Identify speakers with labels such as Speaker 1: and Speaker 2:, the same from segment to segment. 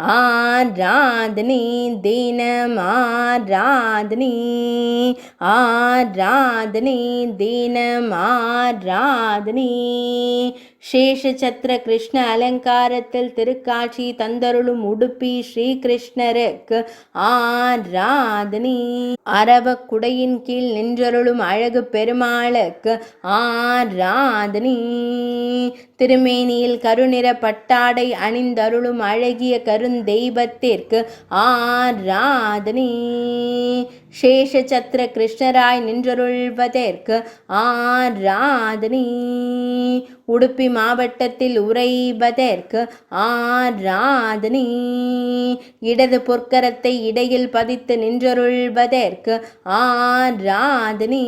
Speaker 1: ஆராதனை தினம் ஆராதனை ஆராதனை தினம் ஆராதனை சேஷச்சத்திர கிருஷ்ண அலங்காரத்தில் திருக்காட்சி தந்தருளும் உடுப்பி ஸ்ரீகிருஷ்ணருக்கு ஆராதனை அரவக்குடையின் கீழ் நின்றருளும் அழகு பெருமாளுக்கு ஆராதனை திருமேனியில் கருநிற பட்டாடை அணிந்தருளும் அழகிய கருந்தெய்வத்திற்கு ஆராதனை சேஷச்சத்திர கிருஷ்ணராய் நின்றருள்வதற்கு ஆராதனை உடுப்பி மாவட்டத்தில் உறைவதற்கு ஆராதனை இடது பொற்கரத்தை இடையில் பதித்து நின்றருள்வதற்கு ஆராதனை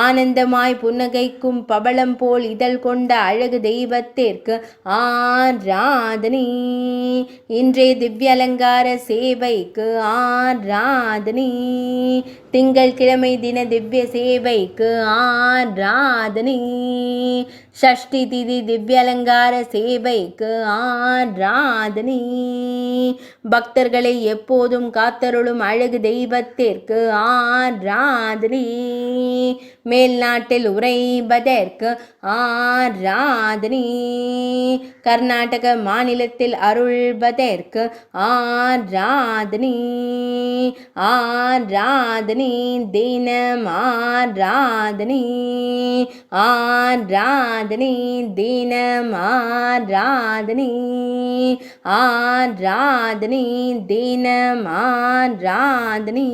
Speaker 1: ஆனந்தமாய் புன்னகைக்கும் பவளம் போல் இதழ் கொண்ட அழகு தெய்வத்திற்கு ஆராதனை இன்றைய திவ்ய அலங்கார சேவைக்கு ஆராதனை திங்கள் கிழமை தின திவ்ய சேவைக்கு ஆராதனை ஷஷ்டி திதி திவ்ய அலங்கார சேவைக்கு ஆராதனை பக்தர்களை எப்போதும் காத்தருளும் அழகு தெய்வத்திற்கு ஆராதனை மேல் நாட்டில் உறைவதற்கு ஆராதனை கர்நாடக மாநிலத்தில் அருள்வதற்கு ஆராதனை ஆராதனை தினம் ஆராதனை ஆராதனை தினம் ஆராதனை ஆராதனை தினம் ஆராதனை